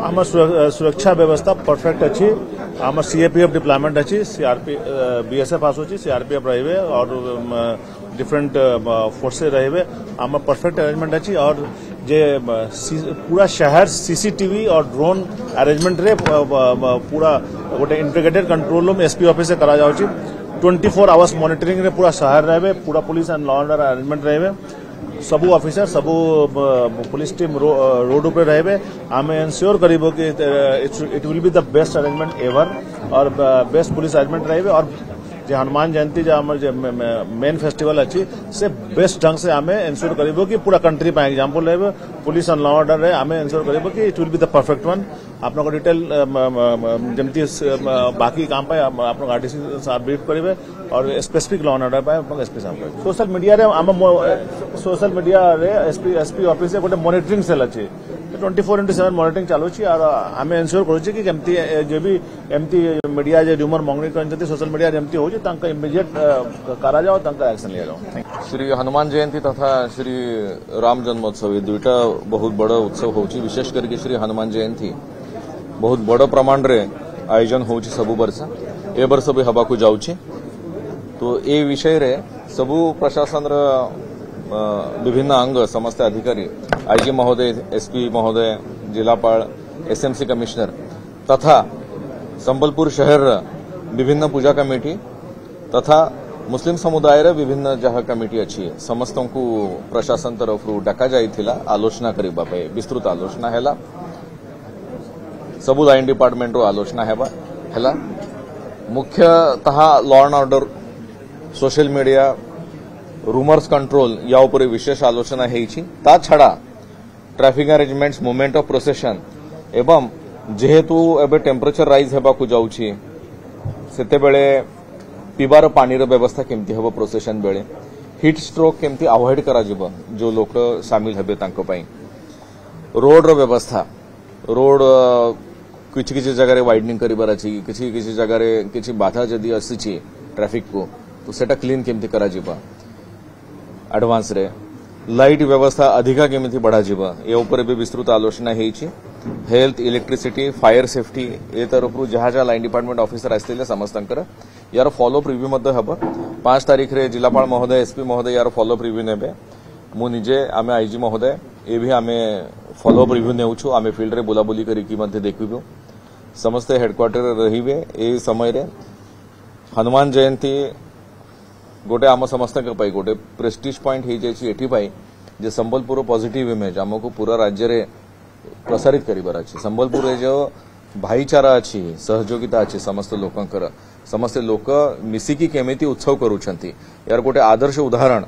आम सुरक्षा व्यवस्था परफेक्ट अच्छी आम सीएपीएफ डिप्लॉयमेंट अच्छी सीआरपी बीएसएफ आसूची सीआरपीएफ रहिबे और डिफरेंट फोर्सेस रहिबे आम परफेक्ट अरेंजमेंट अच्छी और जे पूरा शहर सीसीटीवी और ड्रोन अरेंजमेंट रे पूरा गोटे integrated control room SP office से करा जाउची 24 आवर्स मॉनिटरिंग रे पूरा शहर रहिबे पूरा police and law order arrangement रहिबे सबू ऑफिसर सबू पुलिस टीम रोड उपर रहिबे आम एनश्योर करिबो कि it will be the best arrangement ever और बेस्ट पुलिस अरेंजमेंट रहिबे और जे हनुमान जयंती जो आम मेन फेस्टिवल अच्छी से बेस्ट ढंग से आम एनश्योर करिबो कि पूरा कंट्री पे एग्जांपल रहिबे पुलिस एंड लॉ ऑर्डर रे आम एनश्योर करिबो कि it will be the perfect one आपन को डिटेल जमती बाकी काम पे आपन आरटीसी साहब ब्रीफ करिबे और स्पेसिफिक लॉ ऑर्डर पे आपन एसपी साहब सोशल मीडिया रे आम सोशल मीडिया रे एसपी ऑफिस से गोटे मॉनिटरिंग सेल अच्छी 24/7 मॉनिटरिंग चालू और आम एनश्योर करूँ कि केमती जो भी एमती मीडिया जे र्यूमर मंगनी कर सोशल मीडिया जमती हो इमिडिएट करा जाओ एक्शन लिया जाओ। श्री हनुमान जयंती तथा श्री राम जन्मोत्सव ये दुईटा बहुत बड़ उत्सव हो विशेष करके श्री हनुमान जयंती बहुत बड़ प्रमाण रे आयोजन हो सबु वर्ष ए वर्ष भी हवा को जाऊँ तो ए विषय रे सबु प्रशासन विभिन्न अंग समस्त अधिकारी आईजी महोदय एसपी महोदय जिलापाल एसएमसी कमिश्नर तथा संबलपुर शहर विभिन्न पूजा कमिटी तथा मुस्लिम समुदाय रे विभिन्न जहाँ कमिटी अच्छी समस्त को प्रशासन तरफ डाका जाइथिला आलोचना करिबा पे विस्तृत आलोचना हैला सबु लाइन डिपार्टमेंट रो आलोचना हैला मुख्यतः law and order social media rumours control या उपरे विशेष आलोचना हेछि ता छड़ा traffic arrangements movement of procession एवं जेहेतु एबे टेम्परेचर राइज हेबा को जाउछि सेते बेले पीबार पानीर व्यवस्था केमती हेबो प्रोसेशन बेले हीट स्ट्रोक केमती अवॉइड करा जिवो जो लोक शामिल हेबे तांको पई रोड रो व्यवस्था रोड किछि किछि जगह रे वाइडनिंग करिबार अछि किछि किछि जगह रे किछि बाधा जदी आसीछि ट्रैफिक को तो सेटा क्लीन केमती करा जिवो एडवांस रे लाइट व्यवस्था अधिका केमिति बढ़ा जिवो ए ऊपर भी विस्तृत आलोचना हेछि हेल्थ इलेक्ट्रिसिटी फायर सेफ्टी ए तरफ जहाँ जहाँ लाइन डिपार्टमेंट ऑफिसर आसते समस्तंकर यार फॉलोअप रिव्यू मध्य हम 5 तारीख रे जिलापाल महोदय एसपी महोदय यार फॉलोअप रिव्यू नेबे मु निजे आमे आईजी महोदय ए भी आमे फॉलोअप रिव्यू नेउछु आमे फील्ड रे बुलाबुली करिकी मध्य देखिबो समस्त हेडक्वार्टर रहिबे ए समय रे हनुमान जयंती गोटे आम समस्त गोटे प्रेस्टीज पॉइंट हो जाए जे संबलपुर पॉजिटिव इमेज आमको पूरा राज्य रे प्रसारित करिबार अछि संबलपुर रे जो भाईचारा अछि सहयोगिता अछि समस्त लोकंकर समस्त लोक मिसिकी केमिति उत्सव करूछंती यार गोटे आदर्श उदाहरण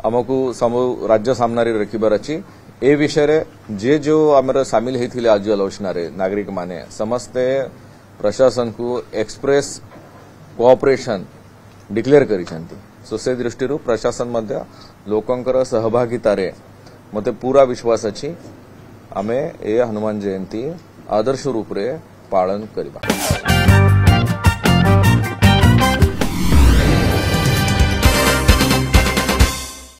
आमको राज्य सामने रखिबार अछि ए विषय रे जे जो आमर शामिल हेथिले आज आलोचना रे नागरिक माने समस्ते प्रशासन को एक्सप्रेस कोऑपरेशन डिक्लेयर करिसेंती सो से दृष्टि प्रशासन मध्य लोकंकर सहभागिता रे मते पूरा विश्वास अछि आमे ए हनुमान जयंती आदर्श रूप रे पालन करिबा।